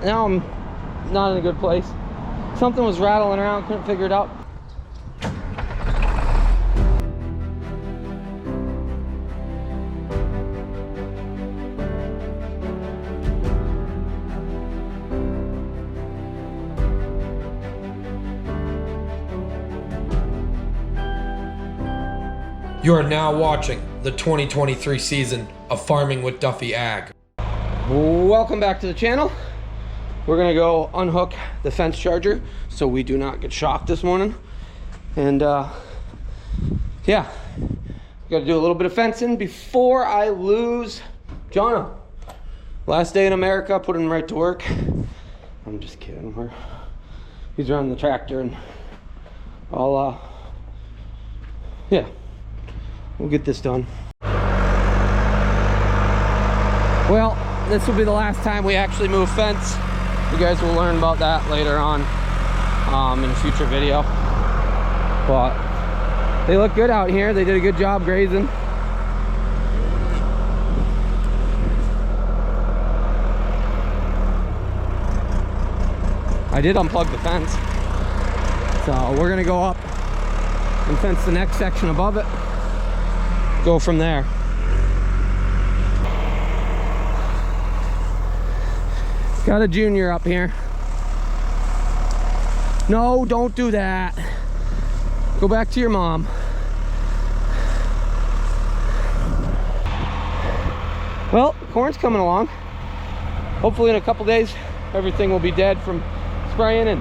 now I'm not in a good place. Something was rattling around, couldn't figure it out. You are now watching the 2023 season of Farming with Duffy Ag. Welcome back to the channel. We're gonna go unhook the fence charger so we do not get shocked this morning. And yeah, gotta do a little bit of fencing before I lose Jono. Last day in America, put him right to work. I'm just kidding. He's running the tractor and yeah, we'll get this done. Well, this will be the last time we actually move fence. You guys will learn about that later on in a future video. But they look good out here. They did a good job grazing. I did unplug the fence. So we're gonna go up and fence the next section above it. Go from there. Got a junior up here. No, don't do that. Go back to your mom. Well, corn's coming along. Hopefully in a couple days, everything will be dead from spraying and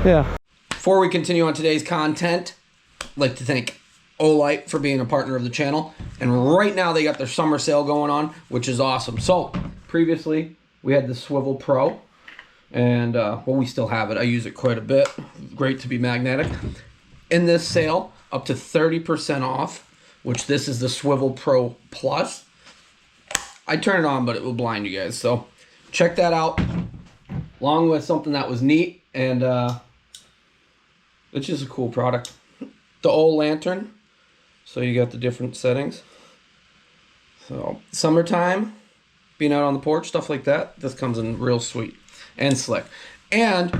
yeah. Before we continue on today's content, I'd like to thank Olight for being a partner of the channel. And right now they got their summer sale going on, which is awesome. So previously we had the Swivel Pro, and well, we still have it. I use it quite a bit. Great to be magnetic. In this sale, up to 30% off, which this is the Swivel Pro Plus. I turn it on, but it will blind you guys. So check that out, along with something that was neat, and it's just a cool product. The old lantern, so you got the different settings. So summertime, being out on the porch, stuff like that, this comes in real sweet and slick. And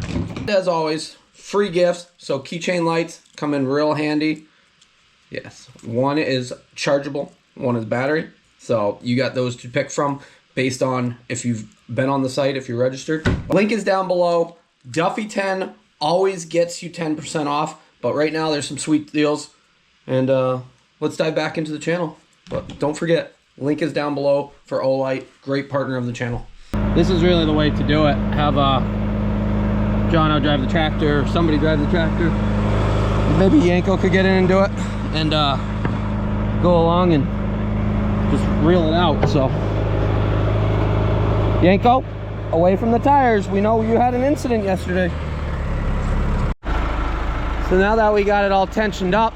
as always, free gifts. So keychain lights come in real handy. Yes, one is chargeable, one is battery. So you got those to pick from based on if you've been on the site, if you're registered. Link is down below. Duffy 10 always gets you 10% off, but right now there's some sweet deals. And let's dive back into the channel. But don't forget, link is down below for Olight, great partner of the channel. This is really the way to do it. Have Jono drive the tractor, or somebody drive the tractor. Maybe Yanko could get in and do it, and go along and just reel it out. So Yanko, away from the tires. We know you had an incident yesterday. So now that we got it all tensioned up,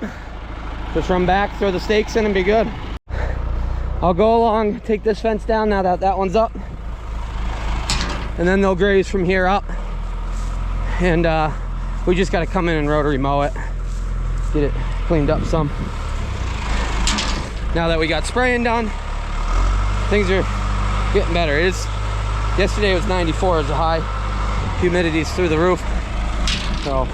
just run back, throw the stakes in, and be good. I'll go along, take this fence down now that that one's up, and then they'll graze from here up. And we just got to come in and rotary mow it, get it cleaned up some. Now that we got spraying done, things are getting better. Yesterday was 94 as a high, humidity's through the roof. So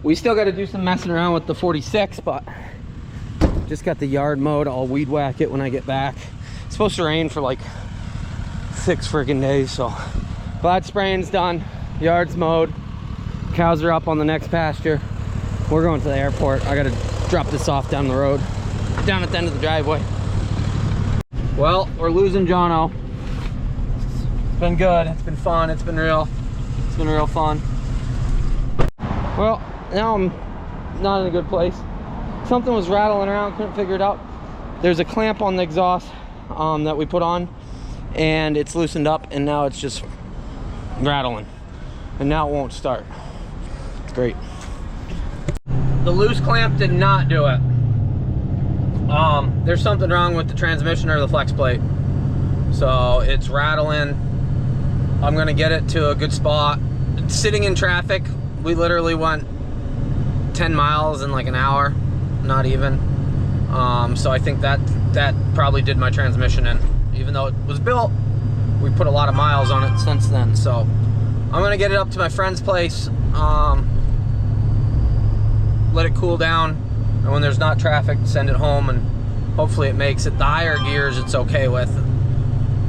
we still got to do some messing around with the 46, but just got the yard mowed. I'll weed whack it when I get back. It's supposed to rain for like 6 freaking days, so glad spraying's done, yard's mowed, cows are up on the next pasture. We're going to the airport. I gotta drop this off down the road, down at the end of the driveway. Well, we're losing Jono. It's been good, it's been fun, it's been real fun. Well, now I'm not in a good place. Something was rattling around, couldn't figure it out. There's a clamp on the exhaust that we put on, and it's loosened up, and now it's just rattling, and now it won't start. It's great. The loose clamp did not do it. There's something wrong with the transmission or the flex plate, so it's rattling. I'm gonna get it to a good spot. It's sitting in traffic. We literally went 10 miles in like an hour, not even. So I think that probably did my transmission in. Even though it was built, we put a lot of miles on it since then. So I'm gonna get it up to my friend's place, let it cool down, and when there's not traffic, send it home, and hopefully it makes it. The higher gears it's okay with.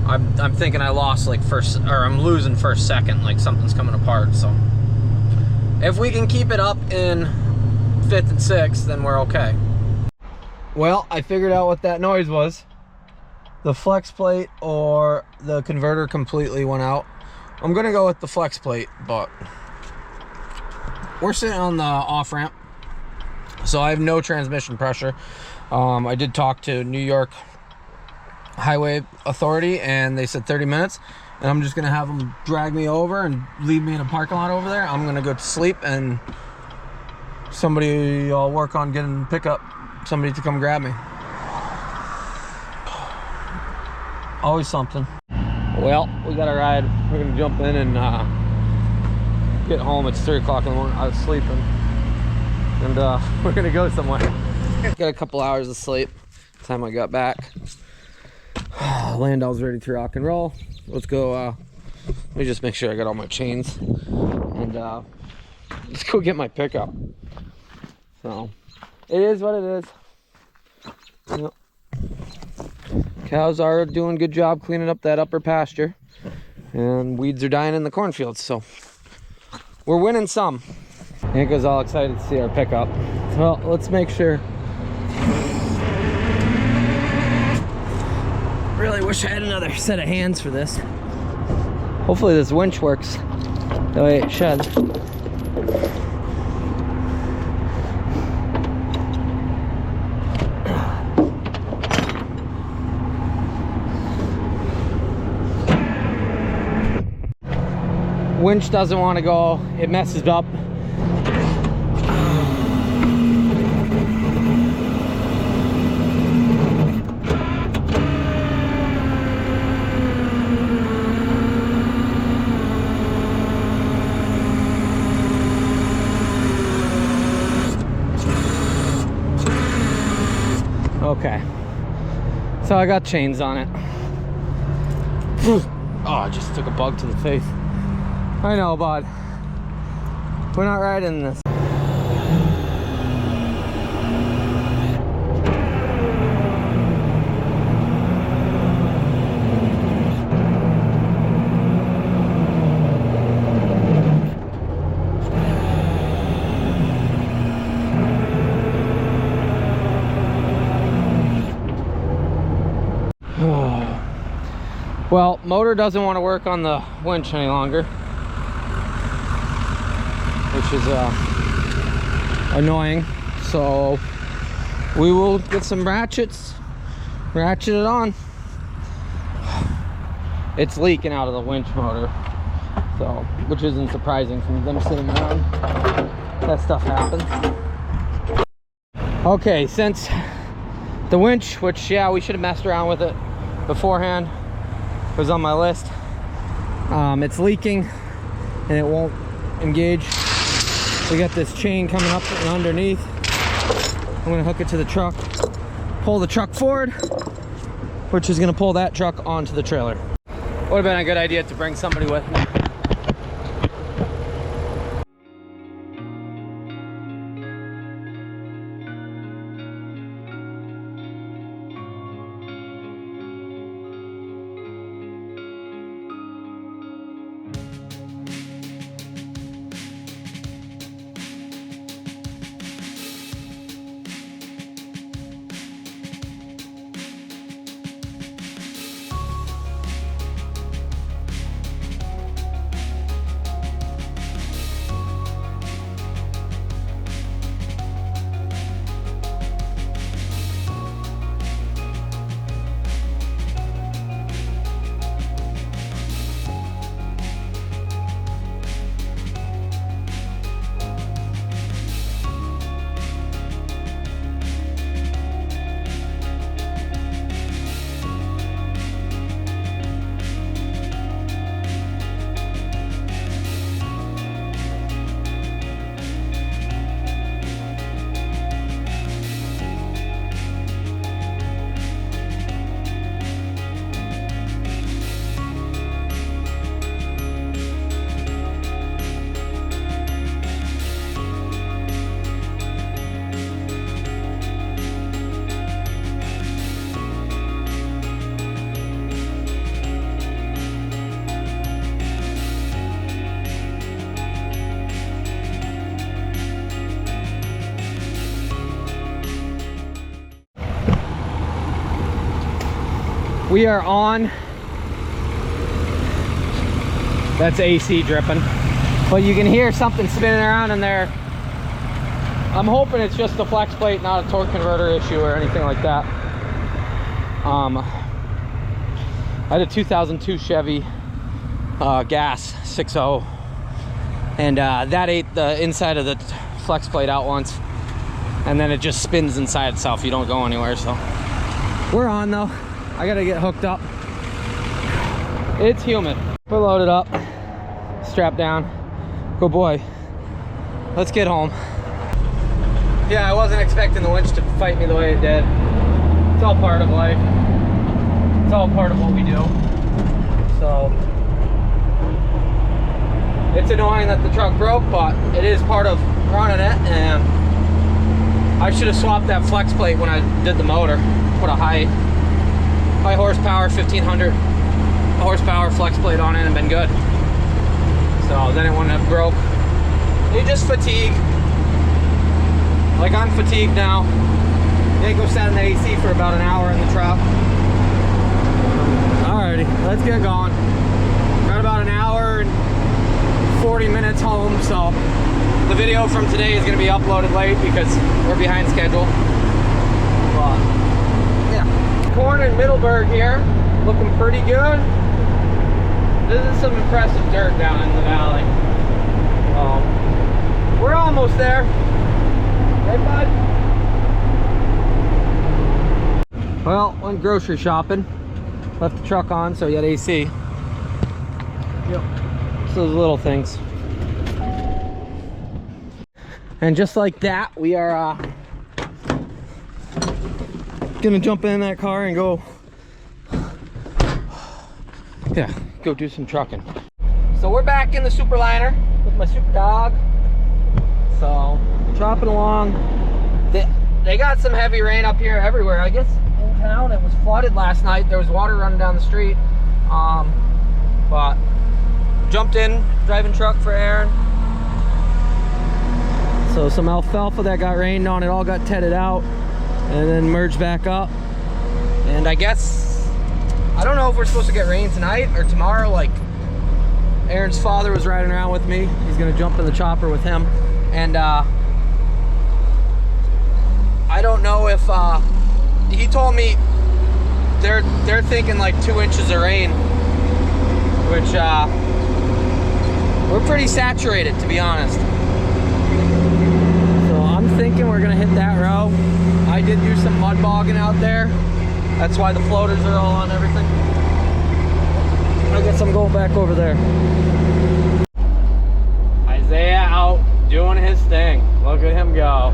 I'm thinking I lost like first, or I'm losing first, second, like something's coming apart. So if we can keep it up in 5th and 6th, then we're okay. Well, I figured out what that noise was. The flex plate or the converter completely went out. I'm gonna go with the flex plate, but we're sitting on the off ramp, so I have no transmission pressure. I did talk to New York Highway Authority, and they said 30 minutes, and I'm just gonna have them drag me over and leave me in a parking lot over there. I'm gonna go to sleep, and I'll work on getting somebody to come grab me. Always something. Well, we got a ride. We're gonna jump in and get home. It's 3 o'clock in the morning. I was sleeping, and we're gonna go somewhere. Got a couple hours of sleep. Time I got back. Landau's ready to rock and roll. Let's go. Let me just make sure I got all my chains, and let's go get my pickup. So it is what it is. Yep. Cows are doing a good job cleaning up that upper pasture, and weeds are dying in the cornfields, so we're winning some. Anka's all excited to see our pickup. Well, let's make sure. Really wish I had another set of hands for this. Hopefully this winch works the way it should. Winch doesn't want to go, it messes up. Okay, so I got chains on it. Oh, I just took a bug to the face. I know, bud. We're not riding this. Well, motor doesn't want to work on the winch any longer, which is annoying. So we will get some ratchets, ratchet it on. It's leaking out of the winch motor, so which isn't surprising from them sitting around. That stuff happens. Okay, since the winch, which yeah, we should have messed around with it beforehand, was on my list. It's leaking and it won't engage. We got this chain coming up and underneath. I'm gonna hook it to the truck, pull the truck forward, which is gonna pull that truck onto the trailer. Would have been a good idea to bring somebody with me. We are on. That's AC dripping. But you can hear something spinning around in there. I'm hoping it's just the flex plate, not a torque converter issue or anything like that. I had a 2002 Chevy gas 6.0, and that ate the inside of the flex plate out once, and then it just spins inside itself. You don't go anywhere. So we're on though. I gotta get hooked up. It's humid. We're loaded up, strapped down. Good boy. Let's get home. Yeah, I wasn't expecting the winch to fight me the way it did. It's all part of life. It's all part of what we do. So it's annoying that the truck broke, but it is part of running it. And I should have swapped that flex plate when I did the motor. Put a high horsepower 1500 horsepower flex plate on it and been good. So then it wouldn't have broke. You just fatigue. Like I'm fatigued now. They go sat in the AC for about an hour in the truck. Alrighty, let's get going. Got about an hour and 40 minutes home, so the video from today is going to be uploaded late because we're behind schedule. But yeah, corn in Middleburg here, looking pretty good. This is some impressive dirt down in the valley. We're almost there. Right, bud? Well, went grocery shopping. Left the truck on, so you had AC. Yep. So those little things. And just like that, we are gonna jump in that car and go, yeah, go do some trucking. So we're back in the Superliner with my super dog. So chopping along. They got some heavy rain up here everywhere. I guess in town it was flooded last night. There was water running down the street. But jumped in, driving truck for Aaron. So some alfalfa that got rained on, it all got tedded out and then merged back up. And I guess, I don't know if we're supposed to get rain tonight or tomorrow. Like Aaron's father was riding around with me. He's gonna jump in the chopper with him. And I don't know if he told me they're thinking like 2 inches of rain, which we're pretty saturated, to be honest. So I'm thinking we're gonna hit that row. I did do some mud bogging out there. That's why the floaters are all on everything. I guess I'm going back over there. Isaiah out doing his thing. Look at him go.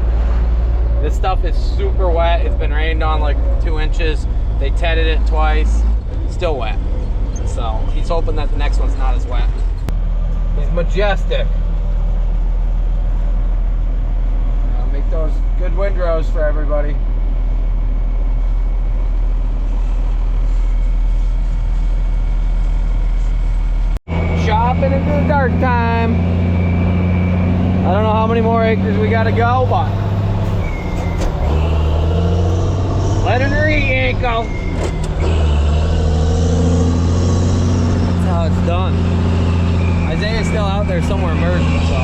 This stuff is super wet. It's been rained on like 2 inches. They tedded it twice. Still wet. So he's hoping that the next one's not as wet. He's majestic. Make those good windrows for everybody. Shopping into the dark time. I don't know how many more acres we gotta go, but let her eat, Yanko. That's how it's done. Isaiah's still out there somewhere merging, so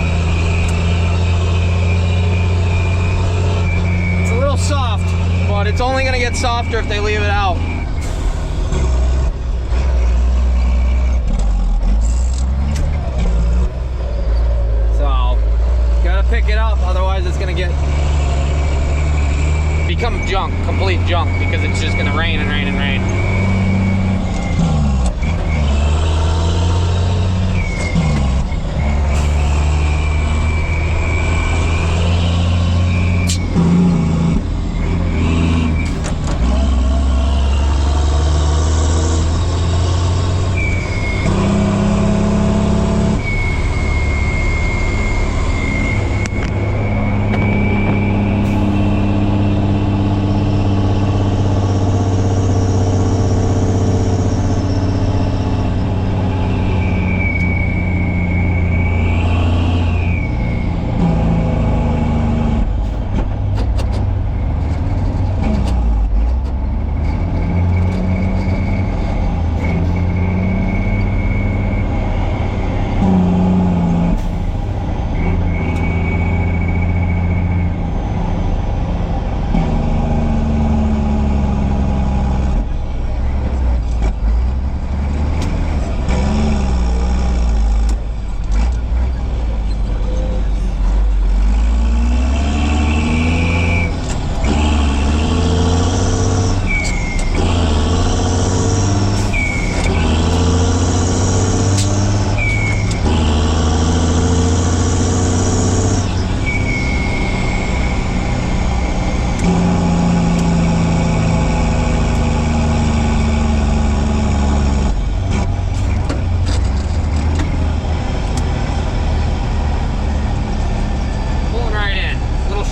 it's a little soft, but it's only gonna get softer if they leave it out. Gotta pick it up, otherwise it's gonna become junk, complete junk, because it's just gonna rain and rain and rain.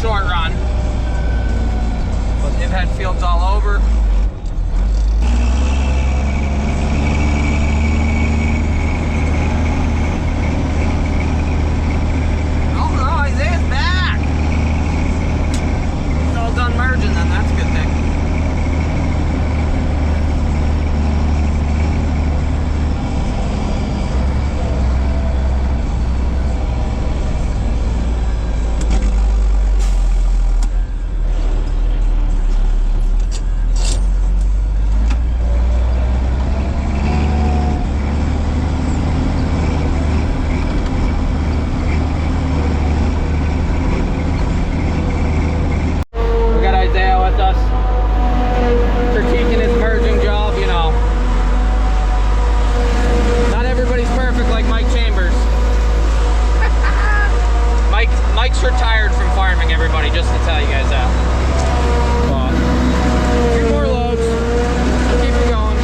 short run. But they've had fields all over. Oh no, Isaiah's back. It's all done merging then, that's a good thing. Mike's retired from farming, everybody, just to tell you guys that. But a few more loads. Keep it going.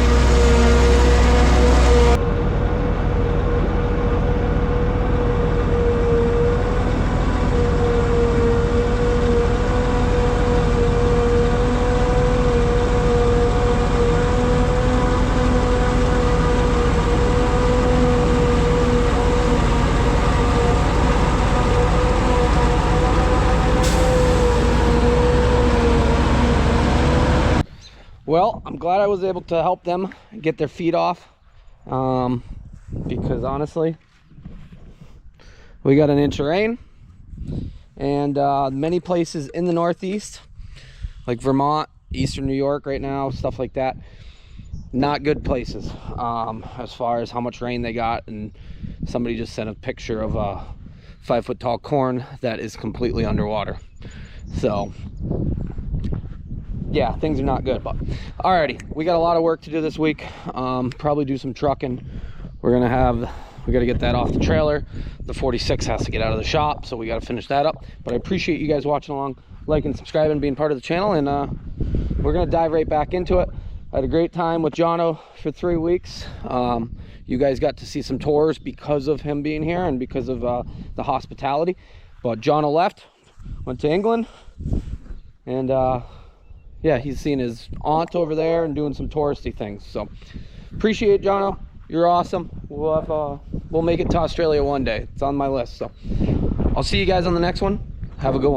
Well, I'm glad I was able to help them get their feet off, because honestly, we got an inch of rain, and many places in the Northeast, like Vermont, Eastern New York right now, stuff like that, not good places as far as how much rain they got. And somebody just sent a picture of a 5-foot tall corn that is completely underwater. So yeah, things are not good. But alrighty, we got a lot of work to do this week. Probably do some trucking. We gotta get that off the trailer. The 46 has to get out of the shop, so we gotta finish that up. But I appreciate you guys watching along, liking, subscribing, being part of the channel, and we're gonna dive right back into it. I had a great time with Jono for 3 weeks. You guys got to see some tours because of him being here and because of the hospitality. But Jono left, went to England, and yeah, he's seeing his aunt over there and doing some touristy things. So appreciate it, Jono. You're awesome. We'll make it to Australia one day. It's on my list. So I'll see you guys on the next one. Have a good one.